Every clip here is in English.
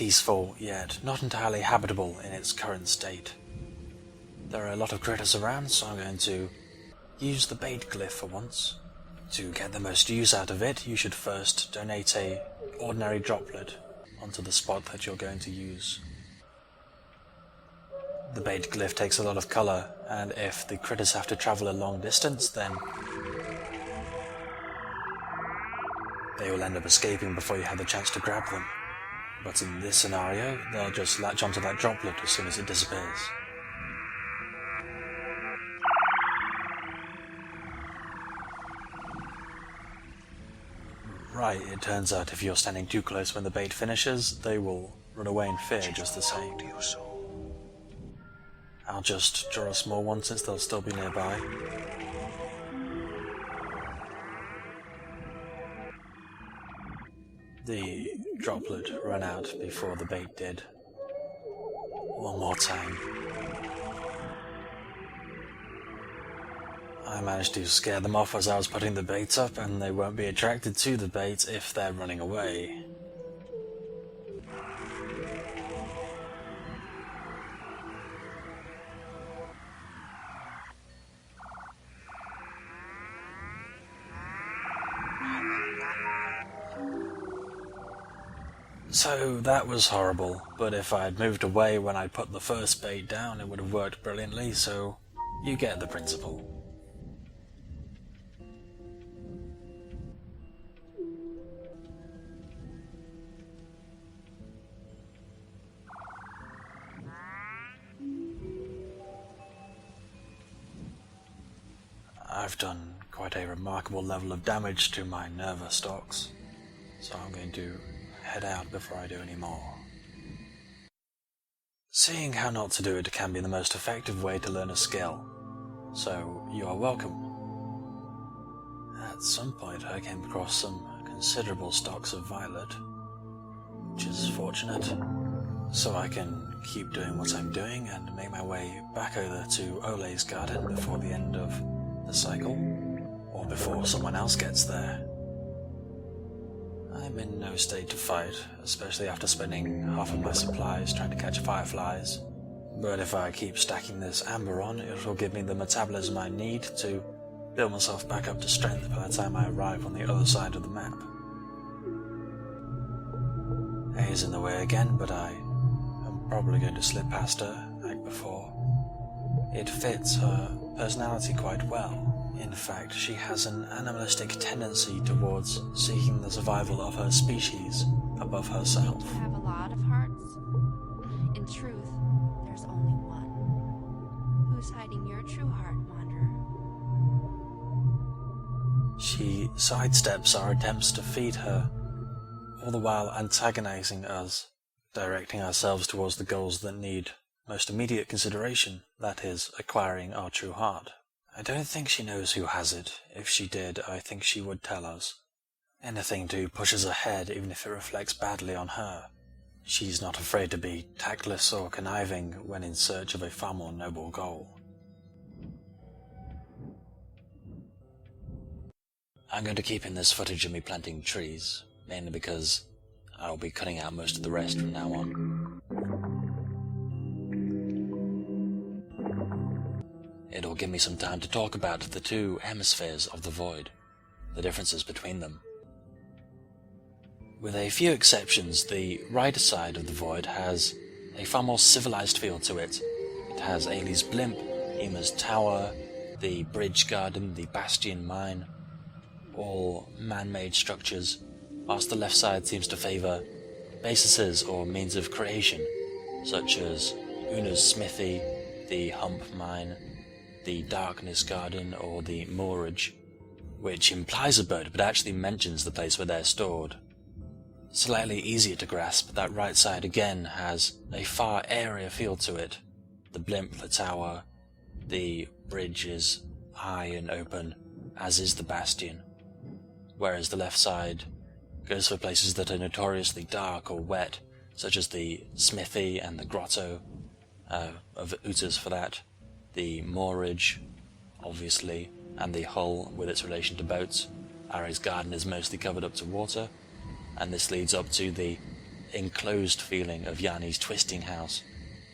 peaceful, yet not entirely habitable in its current state. There are a lot of critters around, so I'm going to use the bait glyph for once. To get the most use out of it, you should first donate a ordinary droplet onto the spot that you're going to use. The bait glyph takes a lot of colour, and if the critters have to travel a long distance, then they will end up escaping before you have the chance to grab them. But in this scenario, they'll just latch onto that droplet as soon as it disappears. Right, it turns out if you're standing too close when the bait finishes, they will run away in fear just the same. I'll just draw a small one since they'll still be nearby. The droplet ran out before the bait did. One more time. I managed to scare them off as I was putting the bait up, and they won't be attracted to the bait if they're running away. So that was horrible, but if I'd moved away when I put the first bait down, it would have worked brilliantly, so you get the principle. I've done quite a remarkable level of damage to my Nerva stocks, so I'm going to head out before I do any more. Seeing how not to do it can be the most effective way to learn a skill, so you are welcome. At some point I came across some considerable stocks of violet, which is fortunate, so I can keep doing what I'm doing and make my way back over to Ole's garden before the end of the cycle, or before someone else gets there. I'm in no state to fight, especially after spending half of my supplies trying to catch fireflies, but if I keep stacking this amber on, it will give me the metabolism I need to build myself back up to strength by the time I arrive on the other side of the map. A's in the way again, but I am probably going to slip past her, like before. It fits her personality quite well. In fact, she has an animalistic tendency towards seeking the survival of her species above herself. You have a lot of hearts. In truth, there's only one. Who's hiding your true heart, Wanderer? She sidesteps our attempts to feed her, all the while antagonizing us, directing ourselves towards the goals that need most immediate consideration, that is, acquiring our true heart. I don't think she knows who has it. If she did, I think she would tell us. Anything to push us ahead, even if it reflects badly on her. She's not afraid to be tactless or conniving when in search of a far more noble goal. I'm going to keep in this footage of me planting trees, mainly because I'll be cutting out most of the rest from now on. It'll give me some time to talk about the two hemispheres of the void, the differences between them. With a few exceptions, the right side of the void has a far more civilized feel to it. It has Ailey's blimp, Yma's tower, the bridge garden, the bastion mine, all man-made structures, whilst the left side seems to favour bases or means of creation, such as Una's smithy, the hump mine, the darkness garden, or the moorage, which implies a bird but actually mentions the place where they're stored. Slightly easier to grasp, that right side again has a far airier feel to it. The blimp, the tower, the bridge is high and open, as is the bastion, whereas the left side goes for places that are notoriously dark or wet, such as the smithy and the grotto of Utas for that, the moorage, obviously, and the hull with its relation to boats. Ari's garden is mostly covered up to water, and this leads up to the enclosed feeling of Yanni's twisting house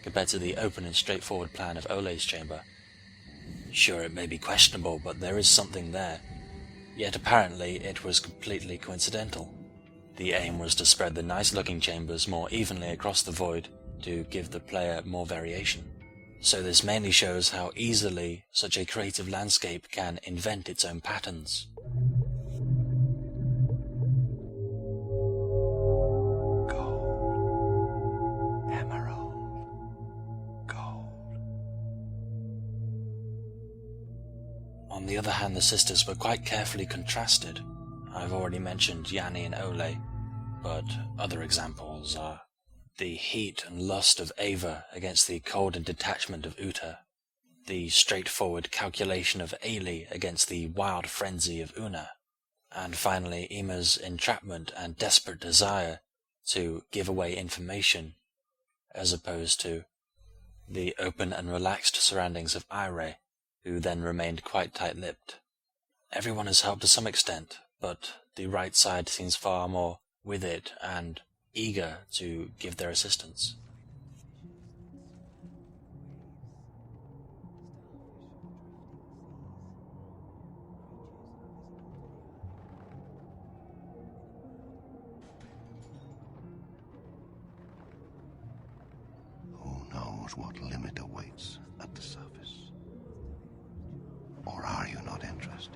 compared to the open and straightforward plan of Ole's chamber. Sure, it may be questionable, but there is something there. Yet apparently it was completely coincidental. The aim was to spread the nice-looking chambers more evenly across the void to give the player more variation. So this mainly shows how easily such a creative landscape can invent its own patterns. Gold. Emerald. Gold. On the other hand, the sisters were quite carefully contrasted. I've already mentioned Yanni and Ole, but other examples are the heat and lust of Ava against the cold and detachment of Uta, the straightforward calculation of Ailey against the wild frenzy of Una, and finally Yma's entrapment and desperate desire to give away information, as opposed to the open and relaxed surroundings of Ire, who then remained quite tight-lipped. Everyone has helped to some extent, but the right side seems far more with it and eager to give their assistance. Who knows what limit awaits at the surface? Or are you not interested?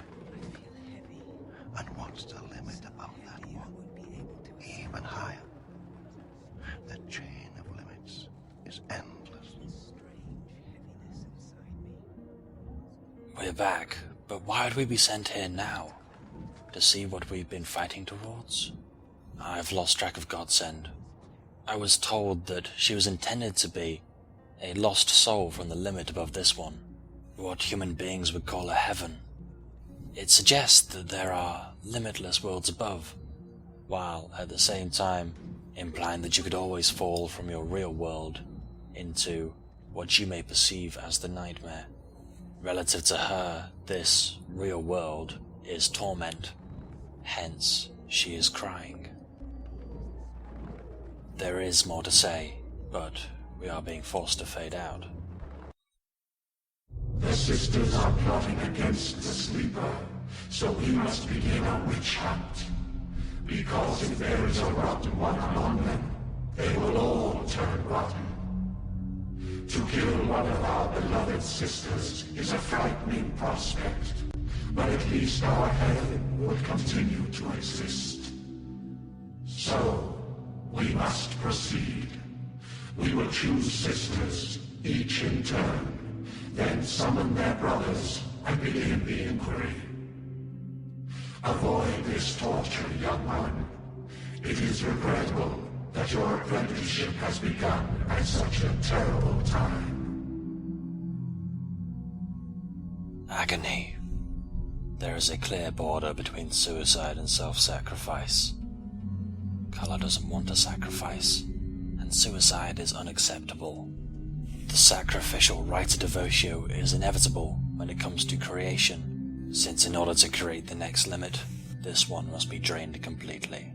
And what's the limit about that one? Even higher. The chain of limits is endless. We're back, but why would we be sent here now? To see what we've been fighting towards? I've lost track of Godsend. I was told that she was intended to be a lost soul from the limit above this one, what human beings would call a heaven. It suggests that there are limitless worlds above, while at the same time implying that you could always fall from your real world into what you may perceive as the nightmare. Relative to her, this real world is torment, hence she is crying. There is more to say, but we are being forced to fade out. The sisters are plotting against the sleeper, so we must begin a witch hunt. Because if there is a rotten one among them, they will all turn rotten. To kill one of our beloved sisters is a frightening prospect, but at least our heaven would continue to exist. So, we must proceed. We will choose sisters, each in turn, then summon their brothers and begin the inquiry. Avoid this torture, young one. It is regrettable that your apprenticeship has begun at such a terrible time. Agony. There is a clear border between suicide and self-sacrifice. Color doesn't want a sacrifice, and suicide is unacceptable. The sacrificial rite of devotio is inevitable when it comes to creation, since in order to create the next limit, this one must be drained completely.